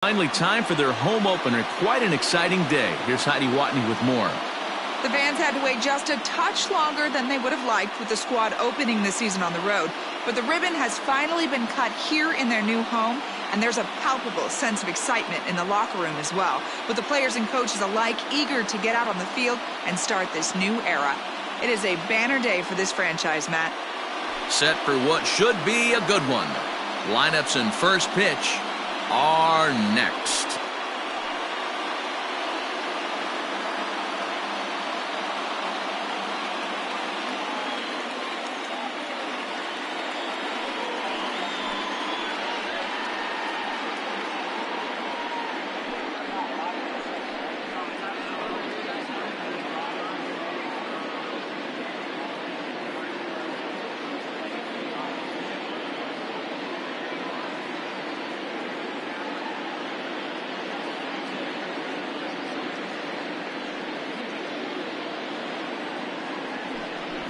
Finally time for their home opener. Quite an exciting day. Here's Heidi Watney with more. The fans had to wait just a touch longer than they would have liked with the squad opening the season on the road. But the ribbon has finally been cut here in their new home, and there's a palpable sense of excitement in the locker room as well, with the players and coaches alike eager to get out on the field and start this new era. It is a banner day for this franchise, Matt. Set for what should be a good one. Lineups and first pitch are next.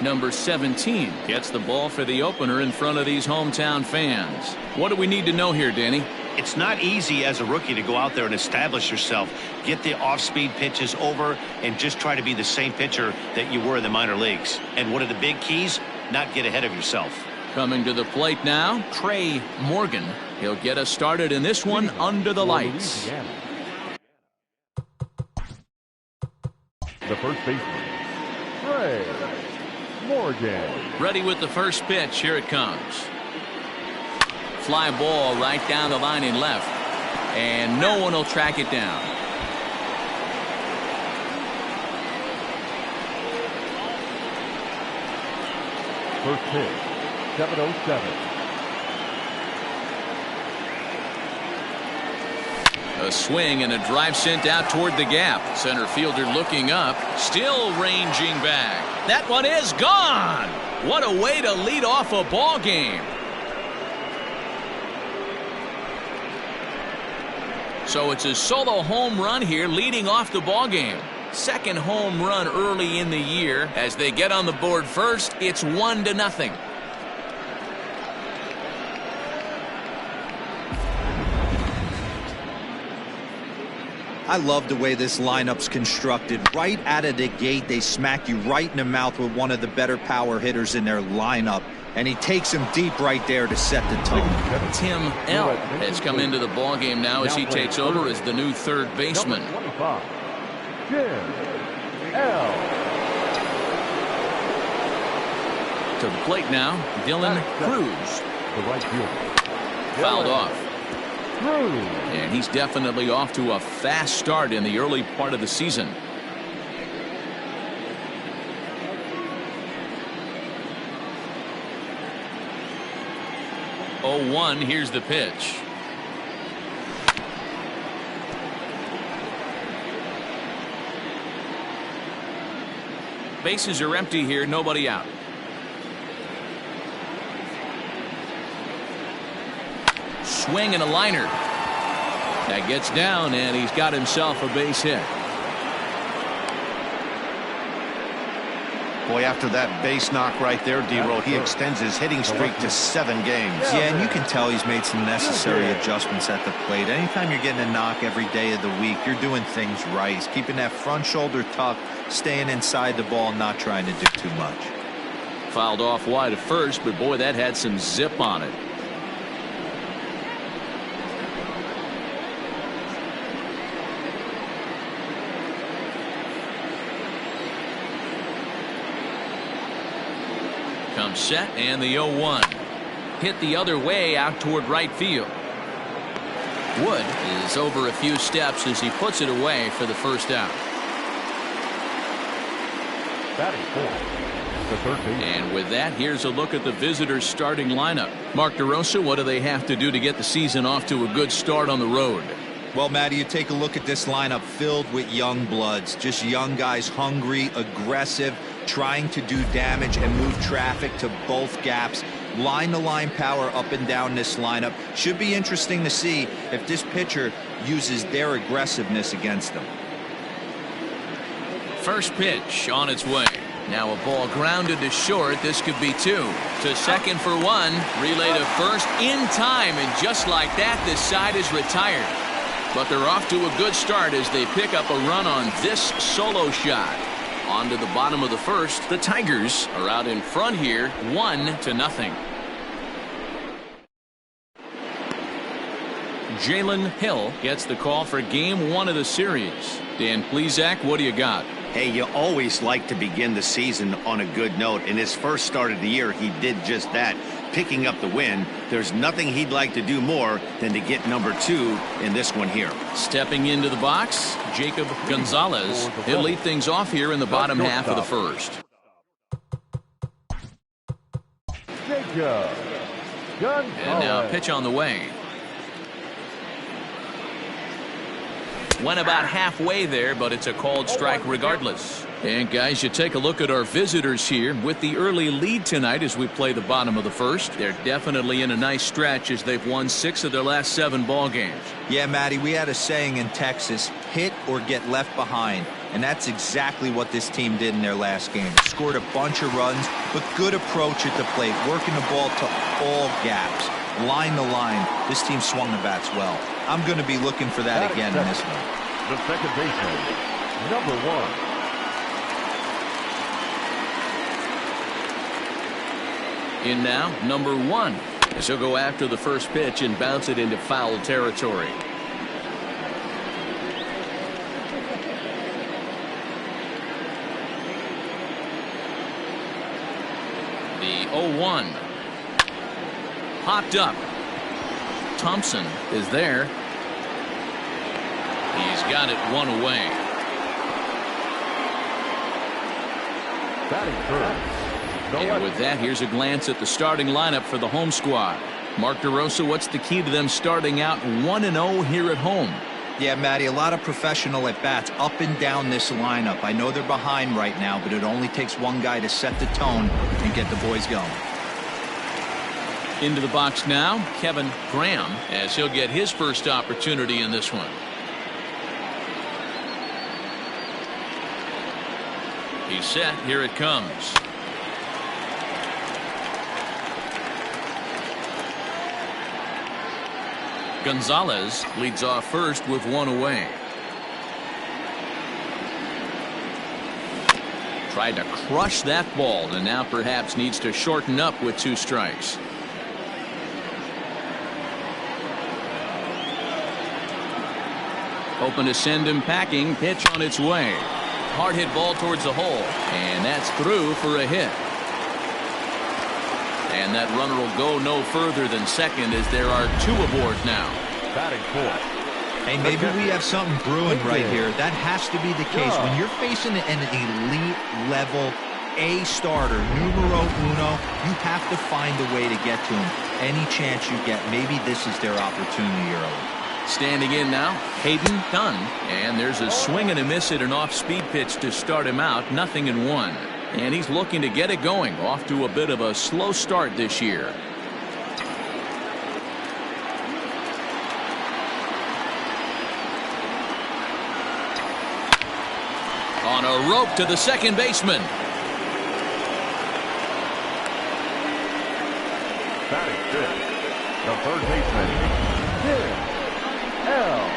Number 17 gets the ball for the opener in front of these hometown fans. What do we need to know here, Danny? It's not easy as a rookie to go out there and establish yourself, get the off-speed pitches over, and just try to be the same pitcher that you were in the minor leagues. And one of the big keys, not get ahead of yourself. Coming to the plate now, Trey Morgan. He'll get us started in this one under the lights. The first baseman, Trey Morgan. Ready with the first pitch. Here it comes. Fly ball right down the line in left. And no one will track it down. First pitch, 7:07. A swing and a drive sent out toward the gap. Center fielder looking up, still ranging back. That one is gone. What a way to lead off a ball game. So it's a solo home run here leading off the ball game. Second home run early in the year. As they get on the board first, it's 1-0. I love the way this lineup's constructed. Right out of the gate, they smack you right in the mouth with one of the better power hitters in their lineup. And he takes him deep right there to set the tone. Tim L. has come into the ball game now as he takes over as the new third baseman. Number 25, Tim L. To the plate now, Dylan Cruz. The right fielder. Fouled off. Cruz. And he's definitely off to a fast start in the early part of the season. Oh, 1, here's the pitch. Bases are empty here, nobody out. Swing and a liner. That gets down, and he's got himself a base hit. Boy, after that base knock right there, D-Roll, he extends his hitting streak to 7 games. Yeah, and you can tell he's made some necessary adjustments at the plate. Anytime you're getting a knock every day of the week, you're doing things right. He's keeping that front shoulder tucked, staying inside the ball, not trying to do too much. Fouled off wide at first, but boy, that had some zip on it. Comes set, and the 0-1. Hit the other way out toward right field. Wood is over a few steps as he puts it away for the first out. Batting fourth, the third baseman. And with that, here's a look at the visitors' starting lineup. Mark DeRosa, what do they have to do to get the season off to a good start on the road? Well, Matty, you take a look at this lineup filled with young bloods, just young guys, hungry, aggressive, trying to do damage and move traffic to both gaps. Line-to-line power up and down this lineup. Should be interesting to see if this pitcher uses their aggressiveness against them. First pitch on its way. Now a ball grounded to short. This could be 2. To second for 1. Relay to first in time, and just like that, this side is retired. But they're off to a good start as they pick up a run on this solo shot. On to the bottom of the first. The Tigers are out in front here, 1-0. Jalen Hill gets the call for game 1 of the series. Dan Plesac, what do you got? Hey, you always like to begin the season on a good note. In his first start of the year, he did just that, picking up the win. There's nothing he'd like to do more than to get number 2 in this one here. Stepping into the box, Jacob Gonzalez. He'll lead things off here in the bottom half of the first. Jacob Gonzalez. And now pitch on the way. Went about halfway there, but it's a called strike regardless. And guys, you take a look at our visitors here with the early lead tonight as we play the bottom of the first. They're definitely in a nice stretch as they've won 6 of their last 7 ball games. Yeah, Matty, we had a saying in Texas, hit or get left behind. And that's exactly what this team did in their last game. Scored a bunch of runs, but good approach at the plate, working the ball to all gaps. Line to line, this team swung the bats well. I'm going to be looking for that again in this one. The second baseman, number 1. In now, number 1. As he'll go after the first pitch and bounce it into foul territory. The 0-1. Popped up. Thompson is there. He's got it 1 away. Batting first. And with that, here's a glance at the starting lineup for the home squad. Mark DeRosa, what's the key to them starting out 1-0 here at home? Yeah, Matty, a lot of professional at-bats up and down this lineup. I know they're behind right now, but it only takes one guy to set the tone and get the boys going. Into the box now, Kevin Graham, as he'll get his first opportunity in this one. He's set. Here it comes. Gonzalez leads off first with 1 away. Tried to crush that ball and now perhaps needs to shorten up with 2 strikes. Hoping to send him packing. Pitch on its way. Hard hit ball towards the hole, and that's through for a hit. And that runner will go no further than second as there are 2 aboard now. Batting fourth. Hey, maybe we have something brewing right here. That has to be the case. When you're facing an elite level A starter, numero uno, you have to find a way to get to him. Any chance you get, maybe this is their opportunity early. Standing in now, Hayden Dunn. And there's a swing and a miss at an off-speed pitch to start him out. 0-1. And he's looking to get it going. Off to a bit of a slow start this year. On a rope to the second baseman. Batting fifth. The third baseman, Tim L.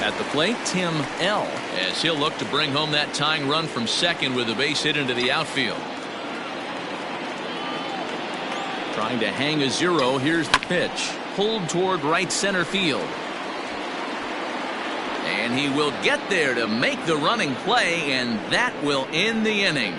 At the plate, Tim L. as he'll look to bring home that tying run from second with a base hit into the outfield. Trying to hang a 0. Here's the pitch. Pulled toward right center field. And he will get there to make the running play, and that will end the inning.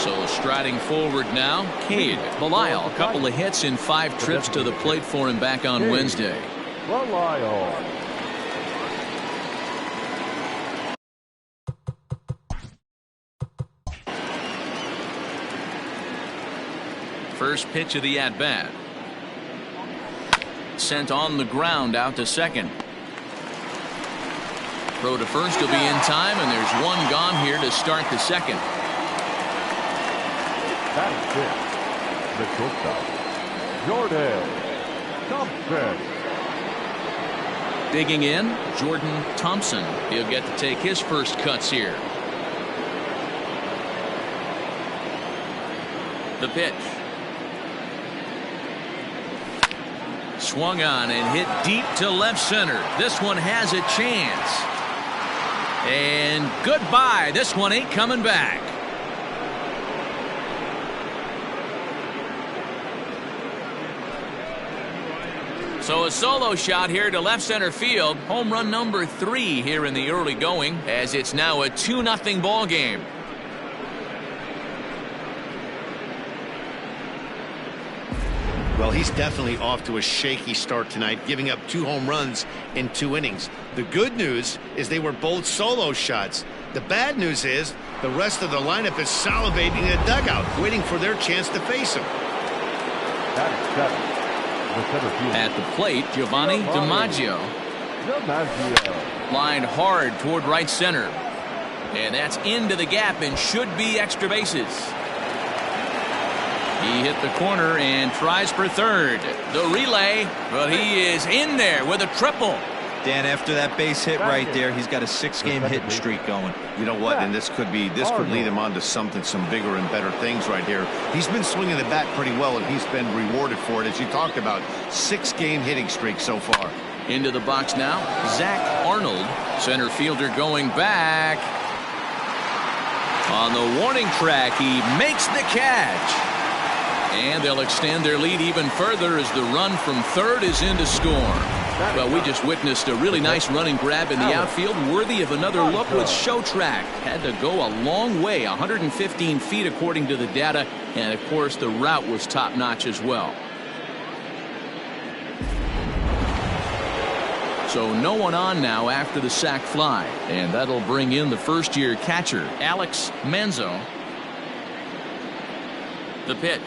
So striding forward now, Cade Belisle. A couple of hits in 5 trips to the plate for him back on Wednesday. Belisle. First pitch of the at-bat. Sent on the ground out to second. Throw to first will be in time, and there's one gone here to start the second. Batting fifth, the shortstop, Jordan Thompson. Digging in, Jordan Thompson. He'll get to take his first cuts here. The pitch. Swung on and hit deep to left center. This one has a chance. And goodbye. This one ain't coming back. So a solo shot here to left center field. Home run number 3 here in the early going, as it's now a 2-0 ball game. Well, he's definitely off to a shaky start tonight, giving up 2 home runs in 2 innings. The good news is they were both solo shots. The bad news is the rest of the lineup is salivating in the dugout, waiting for their chance to face him. At the plate, Giovanni DiMaggio. Lined hard toward right center. And that's into the gap and should be extra bases. He hit the corner and tries for third. The relay, but he is in there with a triple. Dan, after that base hit right there, he's got a 6-game hitting streak going. You know what? And this could lead him on to some bigger and better things right here. He's been swinging the bat pretty well, and he's been rewarded for it, as you talked about. 6-game hitting streak so far. Into the box now, Zach Arnold, center fielder, going back. On the warning track, he makes the catch. And they'll extend their lead even further as the run from third is in to score. Well, we just witnessed a really nice running grab in the outfield, worthy of another look with show track. Had to go a long way, 115 feet according to the data, and of course the route was top-notch as well. So no one on now after the sac fly, and that'll bring in the first-year catcher, Alex Manzo. The pitch.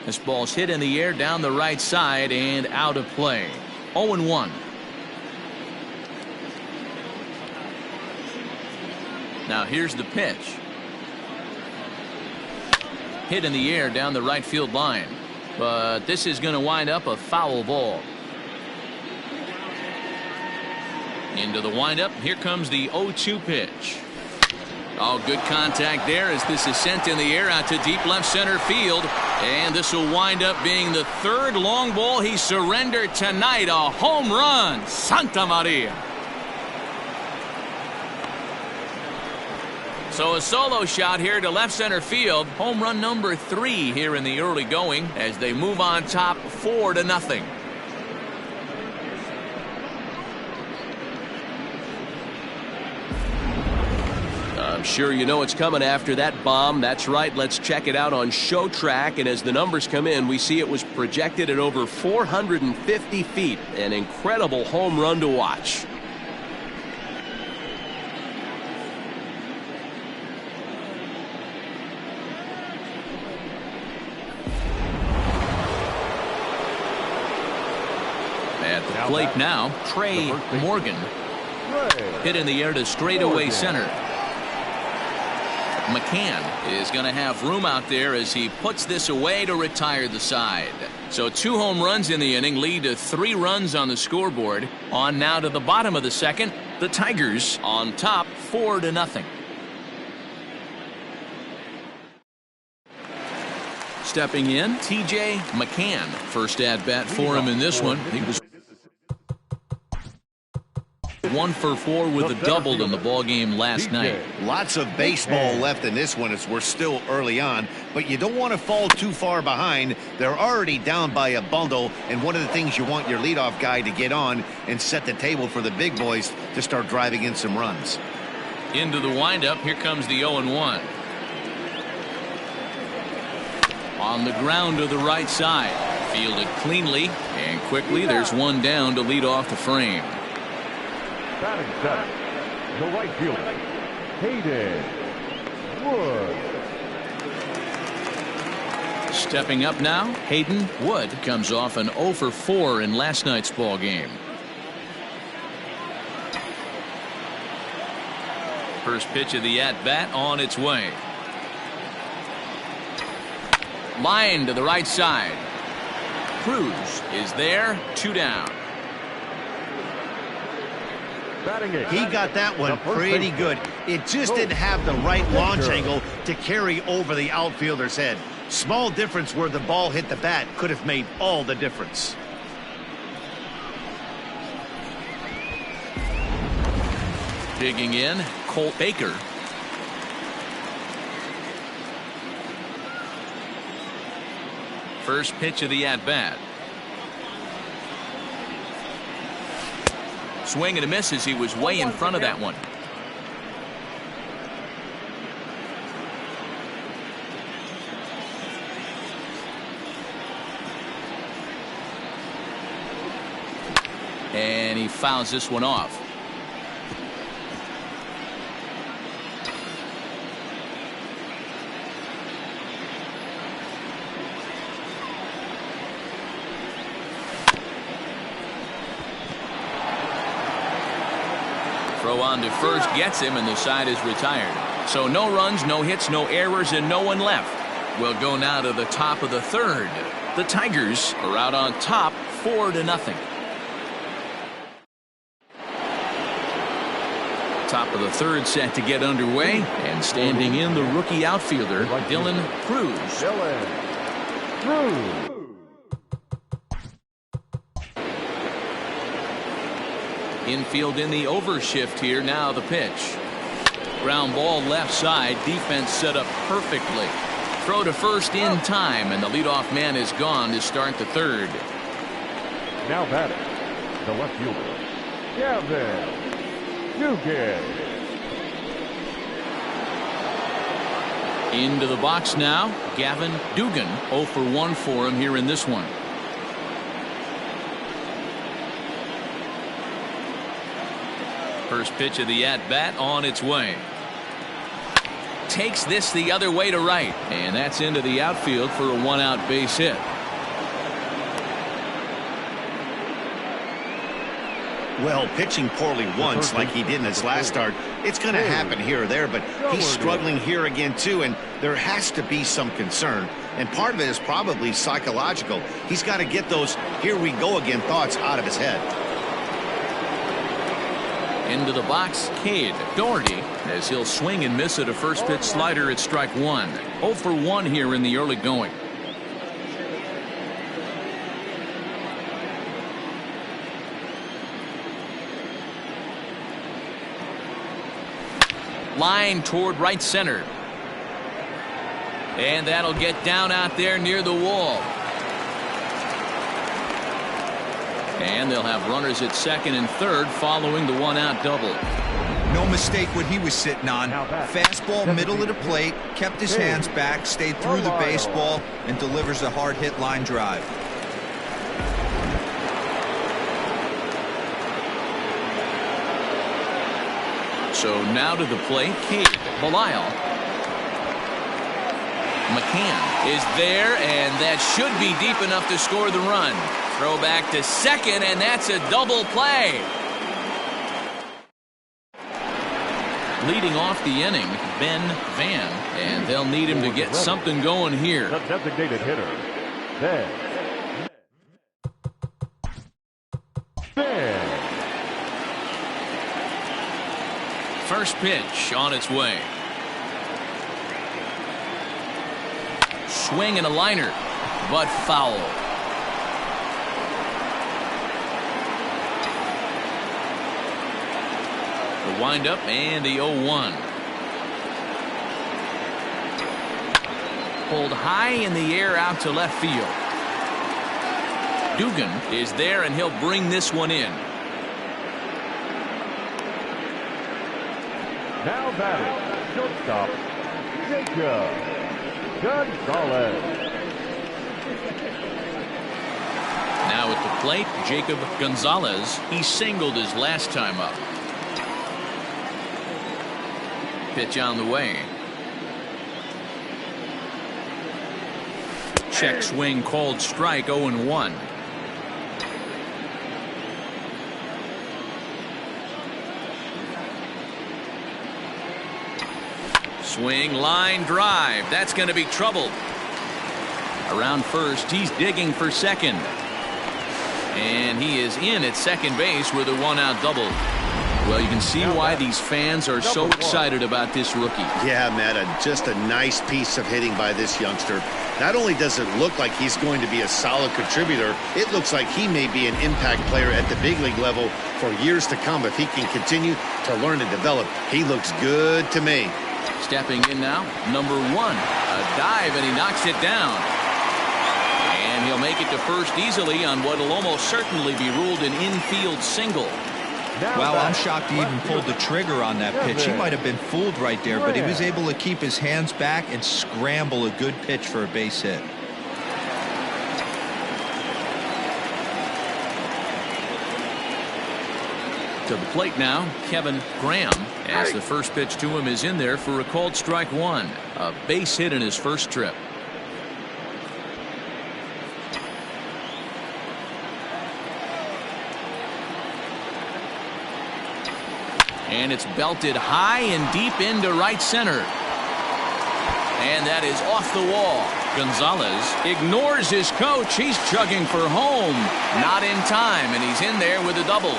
This ball's hit in the air down the right side and out of play. 0-1. Now here's the pitch. Hit in the air down the right field line. But this is going to wind up a foul ball. Into the windup. Here comes the 0-2 pitch. Oh, good contact there as this is sent in the air out to deep left center field. And this will wind up being the 3rd long ball he surrendered tonight. A home run. Santa Maria. So a solo shot here to left center field. Home run number 3 here in the early going as they move on top 4-0. I'm sure you know it's coming after that bomb. That's right. Let's check it out on show track. And as the numbers come in, we see it was projected at over 450 feet. An incredible home run to watch. At the plate now, Trey Morgan. Hit in the air to straightaway center. McCann is going to have room out there as he puts this away to retire the side. So 2 home runs in the inning lead to 3 runs on the scoreboard. On now to the bottom of the second. The Tigers on top 4-0. Stepping in, T.J. McCann. First at bat for him in this one. He was 1 for 4 with a double in the ball game last night. Lots of baseball left in this one as we're still early on, but you don't want to fall too far behind. They're already down by a bundle, and one of the things you want your leadoff guy to get on and set the table for the big boys to start driving in some runs. Into the windup, here comes the 0-1. On the ground to the right side. Fielded cleanly and quickly. There's one down to lead off the frame. Batting seventh, the right fielder, Hayden Wood. Stepping up now, Hayden Wood comes off an 0 for 4 in last night's ball game. First pitch of the at-bat on its way. Line to the right side. Cruz is there, 2 down. He got that one pretty good. It just didn't have the right launch angle to carry over the outfielder's head. Small difference where the ball hit the bat could have made all the difference. Digging in, Colt Baker. First pitch of the at-bat. Swing and a miss as he was way in front of that one. And he fouls this one off. Throw on to first gets him, and the side is retired. So no runs, no hits, no errors, and no one left. We'll go now to the top of the third. The Tigers are out on top, 4-0. Top of the third set to get underway, and standing in the rookie outfielder, Dylan Cruz. Infield in the overshift here. Now the pitch. Ground ball left side. Defense set up perfectly. Throw to first in time, and the leadoff man is gone to start the third. Now batting, the left fielder, Gavin Dugan. Into the box now, Gavin Dugan. 0 for 1 for him here in this one. First pitch of the at-bat on its way. Takes this the other way to right, and that's into the outfield for a 1-out base hit. Well, pitching poorly once like he did in his last start, it's going to happen here or there, but he's struggling here again too, and there has to be some concern, and part of it is probably psychological. He's got to get those "here we go again" thoughts out of his head. Into the box, Cade Doherty, as he'll swing and miss at a first pitch slider at strike 1. 0 for 1 here in the early going. Line toward right center. And that'll get down out there near the wall. And they'll have runners at second and third following the 1-out double. No mistake what he was sitting on. Fastball middle of the plate, kept his hands back, stayed through the baseball, and delivers a hard hit line drive. So now to the plate, Cade Belisle. McCann is there, and that should be deep enough to score the run. Throw back to second, and that's a double play. Leading off the inning, Ben Van, and they'll need him to get something going here. The designated hitter, Van. First pitch on its way. Swing and a liner, but foul. The windup and the 0-1. Pulled high in the air out to left field. Dugan is there, and he'll bring this one in. Now batting, shortstop, Jacob Gonzalez. Now at the plate, Jacob Gonzalez. He singled his last time up. Pitch on the way. Check swing called strike. 0-1. Swing, line drive. That's going to be trouble. Around first, he's digging for second. And he is in at second base with a one-out double. Well, you can see why these fans are so excited about this rookie. Yeah, Matt, just a nice piece of hitting by this youngster. Not only does it look like he's going to be a solid contributor, it looks like he may be an impact player at the big league level for years to come if he can continue to learn and develop. He looks good to me. Stepping in now, number 1. A dive, and he knocks it down. And he'll make it to first easily on what will almost certainly be ruled an infield single. Well, I'm shocked he even pulled the trigger on that pitch. He might have been fooled right there, but he was able to keep his hands back and scramble a good pitch for a base hit. To the plate now, Kevin Graham, as the first pitch to him is in there for a called strike 1. A base hit in his first trip. And it's belted high and deep into right center. And that is off the wall. Gonzalez ignores his coach. He's chugging for home. Not in time, and he's in there with a double.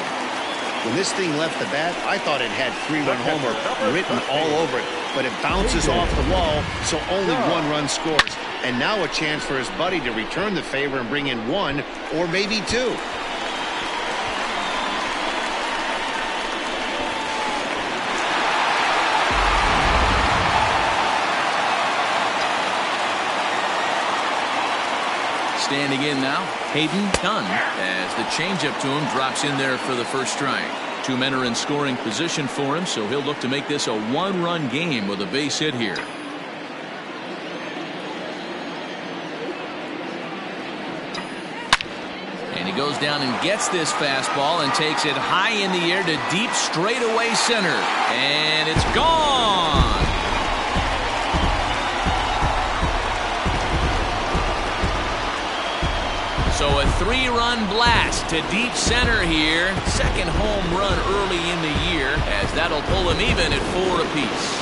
When this thing left the bat, I thought it had 3-run homer written all over it. But it bounces off the wall, so only 1 run scores. And now a chance for his buddy to return the favor and bring in 1 or maybe 2. Standing in now, Hayden Dunn, as the changeup to him drops in there for the first strike. 2 men are in scoring position for him, so he'll look to make this a 1-run game with a base hit here. And he goes down and gets this fastball and takes it high in the air to deep straightaway center. And it's gone. So a 3-run blast to deep center here. Second home run early in the year, as that'll pull him even at 4 apiece.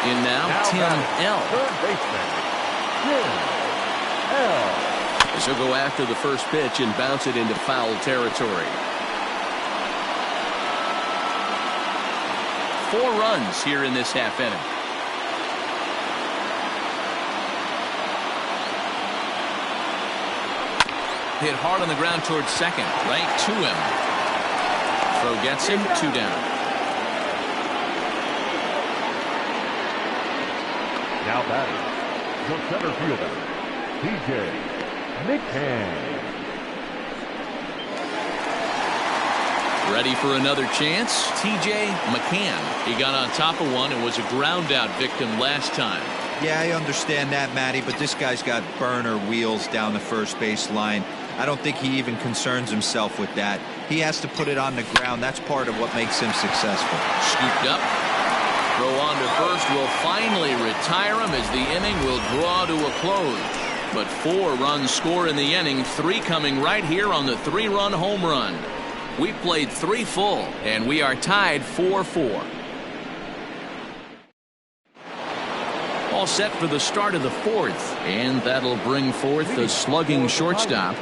In now, Tim L. Third baseman, Tim L. As he'll go after the first pitch and bounce it into foul territory. 4 runs here in this half inning. Hit hard on the ground towards second, right to him. Throw gets him, 2 down. Now batting, the center fielder, TJ McCann. Ready for another chance? TJ McCann. He got on top of one and was a ground out victim last time. Yeah, I understand that, Matty, but this guy's got burner wheels down the first base line. I don't think he even concerns himself with that. He has to put it on the ground. That's part of what makes him successful. Scooped up. Throw on to first will finally retire him as the inning will draw to a close. But 4 runs score in the inning, 3 coming right here on the 3-run home run. We played 3 full, and we are tied 4-4. All set for the start of the 4th, and that'll bring forth the slugging shortstop,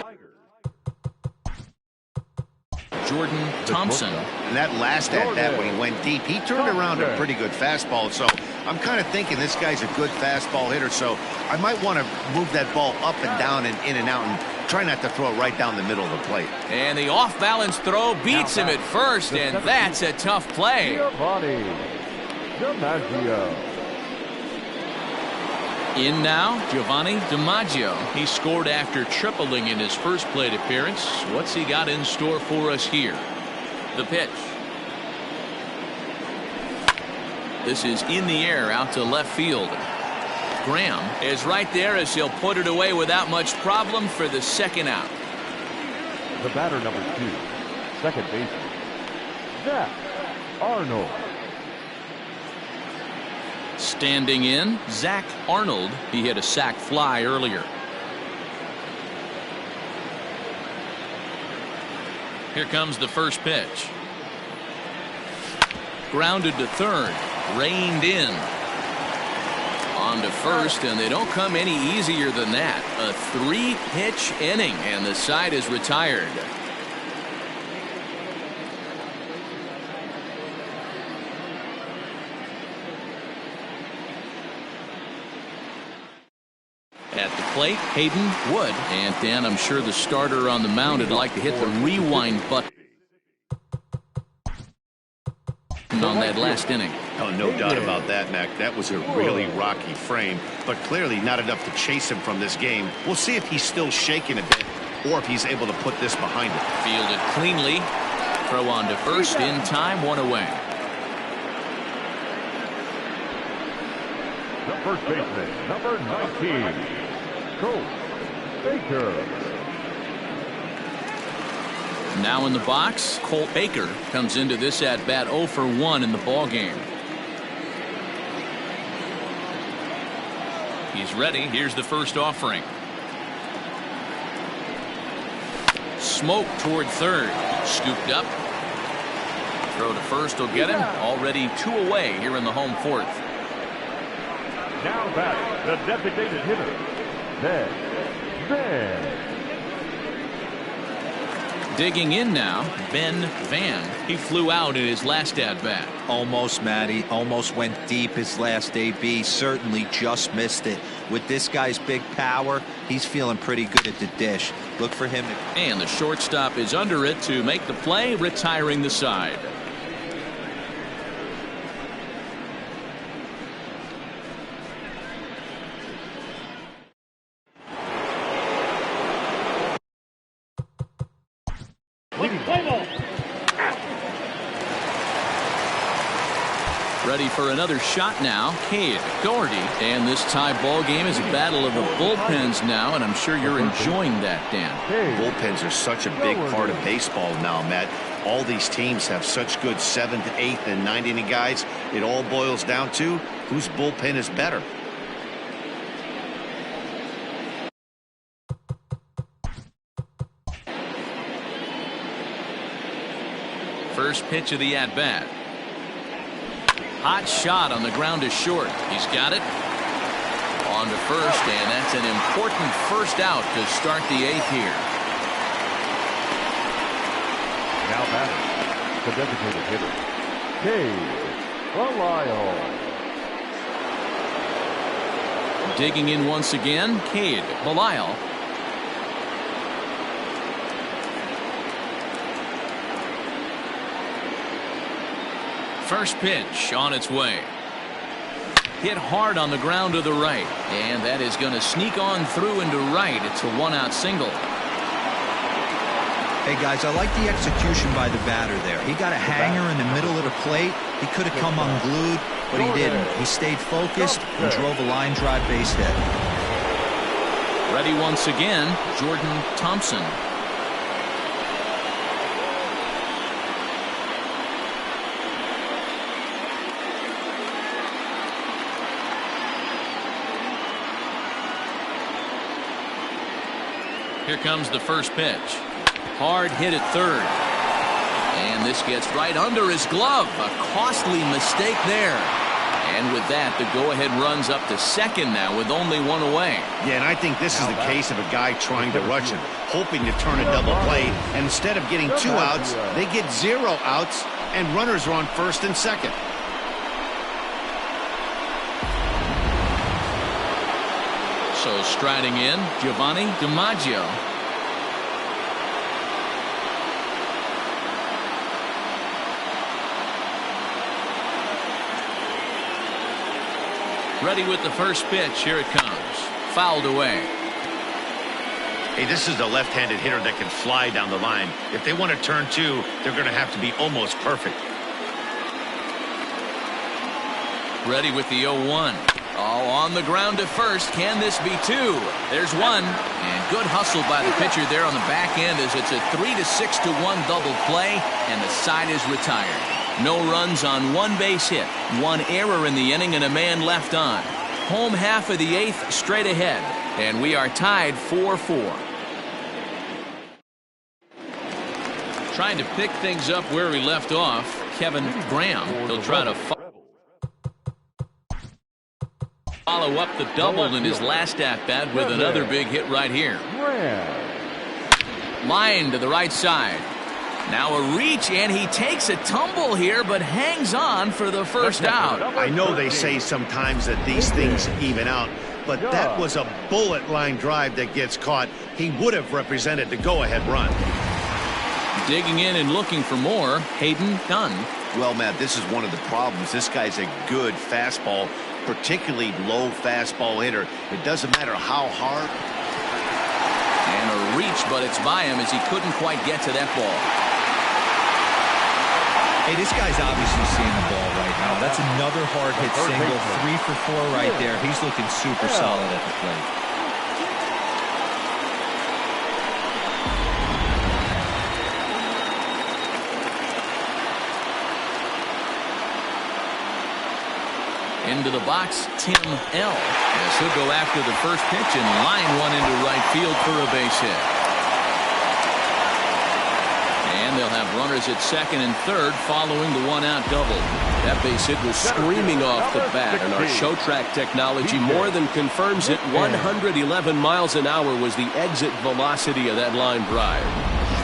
Jordan Thompson. And that last at-bat when he went deep, he turned around a pretty good fastball. So I'm kind of thinking this guy's a good fastball hitter. So I might want to move that ball up and down and in and out and try not to throw it right down the middle of the plate. And the off-balance throw beats him at first, and that's a tough play. In now, Giovanni DiMaggio. He scored after tripling in his first plate appearance. What's he got in store for us here? The pitch. This is in the air out to left field. Graham is right there as he'll put it away without much problem for the second out. The batter, number 2, second baseman, Zach Arnold. Standing in, Zach Arnold. He hit a sac fly earlier. Here comes the first pitch. Grounded to third. Reined in. On to first, and they don't come any easier than that. A 3-pitch inning, and the side is retired. At the plate, Hayden Wood. And Dan, I'm sure the starter on the mound would like to hit the rewind button on that last inning. Oh, no doubt about that, Mac. That was a really rocky frame, but clearly not enough to chase him from this game. We'll see if he's still shaking a bit or if he's able to put this behind him. Fielded cleanly. Throw on to first in time, 1 away. The first baseman, number 19, Colt Baker. Now in the box, Colt Baker comes into this at bat 0 for 1 in the ball game. He's ready. Here's the first offering. Smoke toward third. Scooped up. Throw to first will get him. Already 2 away here in the home fourth. Now back, the designated hitter, Ben. Digging in now, Ben Van. He flew out in his last at-bat. Almost, Matty. Almost went deep his last AB. Certainly just missed it. With this guy's big power, he's feeling pretty good at the dish. Look for him. And the shortstop is under it to make the play, retiring the side. Ready for another shot now, Cade Doherty. And this tie ball game is a battle of the bullpens now, and I'm sure you're enjoying that, Dan. Bullpens are such a big part of baseball now, Matt. All these teams have such good 7th, 8th, and 9th inning guys. It all boils down to whose bullpen is better. First pitch of the at-bat. Hot shot on the ground to short. He's got it. On to first, and that's an important first out to start the 8th here. Now batting, the designated hitter, Cade Belisle. Digging in once again, Cade Belisle. First pitch on its way. Hit hard on the ground to the right, and that is going to sneak on through into right. It's a 1-out single. Hey guys, I like the execution by the batter there. He got a hanger in the middle of the plate. He could have come unglued, but he didn't. He stayed focused and drove a line drive base hit. Ready once again, Jordan Thompson. Here comes the first pitch. Hard hit at third. And this gets right under his glove. A costly mistake there. And with that, the go-ahead runs up to second now with only 1 away. Yeah, and I think this is the case of a guy trying to rush him, hoping to turn a double play. And instead of getting 2 outs, they get 0 outs, and runners are on first and second. So striding in, Giovanni DiMaggio. Ready with the first pitch. Here it comes. Fouled away. Hey, this is a left-handed hitter that can fly down the line. If they want to turn 2, they're going to have to be almost perfect. Ready with the 0-1. Oh, on the ground to first. Can this be 2? There's 1. And good hustle by the pitcher there on the back end as it's a 3-6-1 double play, and the side is retired. No runs on one base hit, one error in the inning, and a man left on. Home half of the eighth, straight ahead, and we are tied 4-4. Trying to pick things up where we left off, Kevin Graham. He'll try to follow up the double in his last at-bat with another big hit right here. Line to the right side. Now a reach, and he takes a tumble here, but hangs on for the first out. I know they say sometimes that these things even out, but that was a bullet line drive that gets caught. He would have represented the go-ahead run. Digging in and looking for more, Hayden Dunn. Well, Matt, this is one of the problems. This guy's a good fastball, particularly low fastball hitter. It doesn't matter how hard. And a reach, but it's by him as he couldn't quite get to that ball. Hey, this guy's obviously seeing the ball right now. That's another hard hit single, 3 for 4 right there. He's looking super solid at the plate. Into the box, Tim L. As he'll go after the first pitch and line one into right field for a base hit. And they'll have runners at second and third following the one-out double. That base hit was screaming off the bat, and our show track technology more than confirms it. 111 miles an hour was the exit velocity of that line drive.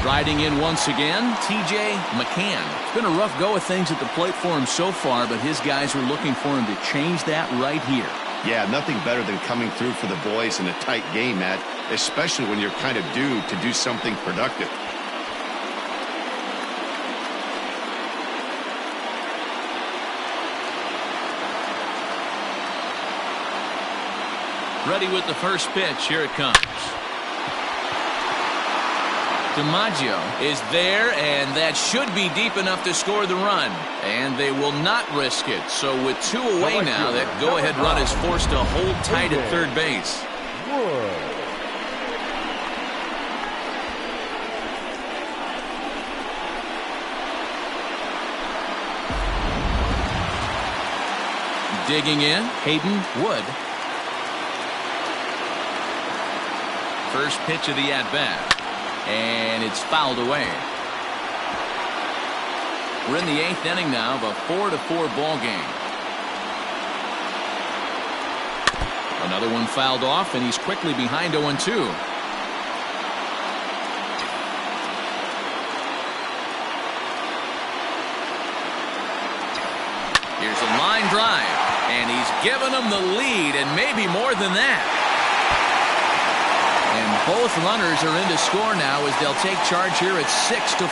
Striding in once again, T.J. McCann. It's been a rough go of things at the plate for him so far, but his guys are looking for him to change that right here. Yeah, nothing better than coming through for the boys in a tight game, Matt, especially when you're kind of due to do something productive. Ready with the first pitch. Here it comes. DiMaggio is there, and that should be deep enough to score the run. And they will not risk it. So with 2 away now, that go-ahead run is forced to hold tight at third base. Digging in, Hayden Wood. First pitch of the at-bat. And it's fouled away. We're in the 8th inning now of a 4-4 ball game. Another one fouled off, and he's quickly behind 0-2. Here's a line drive, and he's given them the lead, and maybe more than that. And both runners are in to score now as they'll take charge here at 6-4.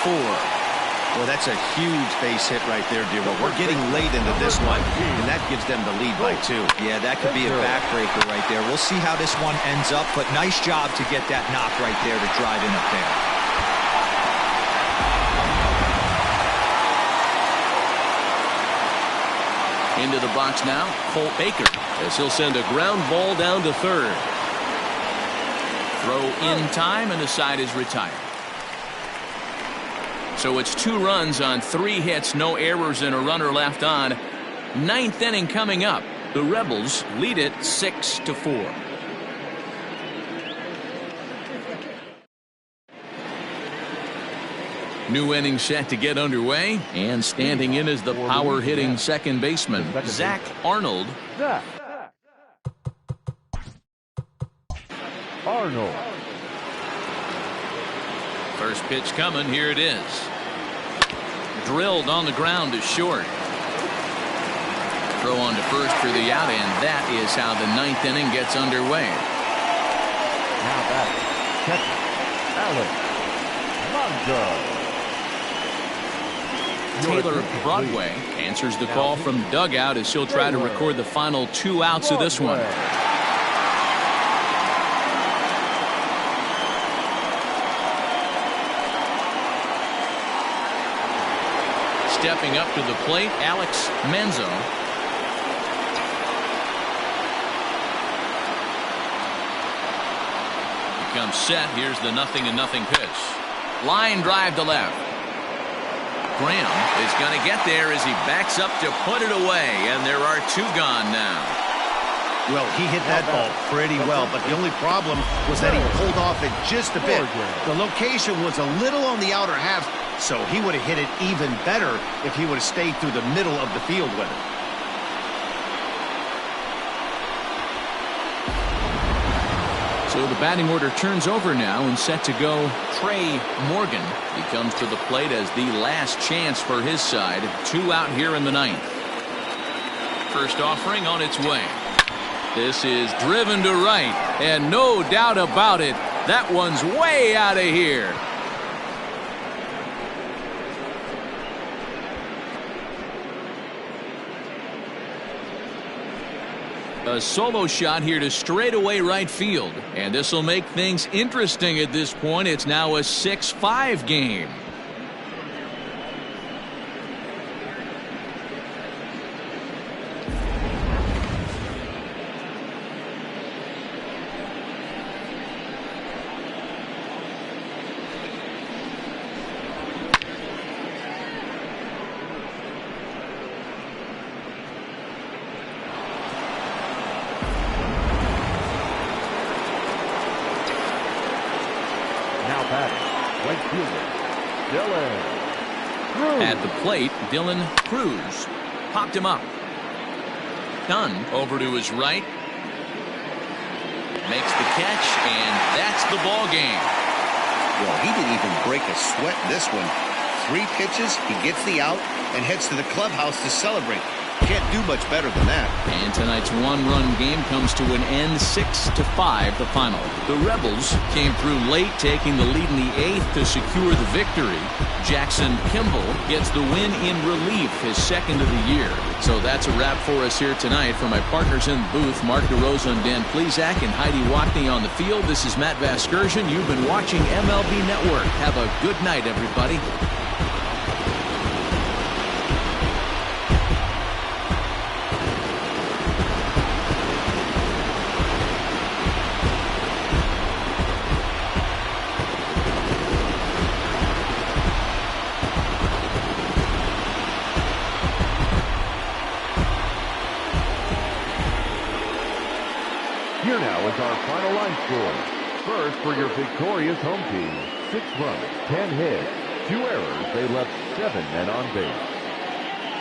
Well, that's a huge base hit right there, dear. But we're getting late into this one, and that gives them the lead by 2. Yeah, that could be a backbreaker right there. We'll see how this one ends up, but nice job to get that knock right there to drive in a pair. Into the box now, Colt Baker, as he'll send a ground ball down to third. Throw in time, and the side is retired. So it's 2 runs on 3 hits, no errors, and a runner left on. 9th inning coming up. The Rebels lead it 6-4. New inning set to get underway, and standing in is the power-hitting second baseman, Zach Arnold. Arnold. First pitch coming. Here it is. Drilled on the ground to short. Throw on to first for the out, and that is how the 9th inning gets underway. Now back, catcher, Alex Longo. Taylor Broadway answers the call from dugout as he'll try to record the final 2 outs of this one. Stepping up to the plate, Alex Manzo. He comes set. Here's the 0-0 pitch. Line drive to left. Graham is going to get there as he backs up to put it away, and there are 2 gone now. Well, he hit that ball pretty well, but the only problem was that he pulled off it just a bit. The location was a little on the outer half, so he would have hit it even better if he would have stayed through the middle of the field with it. So the batting order turns over now, and set to go Trey Morgan. He comes to the plate as the last chance for his side. 2 out here in the 9th. First offering on its way. This is driven to right, and no doubt about it, that one's way out of here. A solo shot here to straightaway right field, and this will make things interesting at this point. It's now a 6-5 game. At the plate, Dylan Cruz popped him up. Dunn over to his right. Makes the catch, and that's the ball game. Well, he didn't even break a sweat in this one. 3 pitches, he gets the out, and heads to the clubhouse to celebrate. Can't do much better than that. And tonight's 1-run game comes to an end, 6-5 the final. The Rebels came through late, taking the lead in the 8th to secure the victory. Jackson Kimball gets the win in relief, his 2nd of the year. So that's a wrap for us here tonight. For my partners in the booth, Mark DeRosa and Dan Plesac, and Heidi Watney on the field, this is Matt Vasgersian. You've been watching MLB Network. Have a good night, everybody. Here now is our final line score. First for your victorious home team, 6 runs, 10 hits, 2 errors. They left 7 men on base.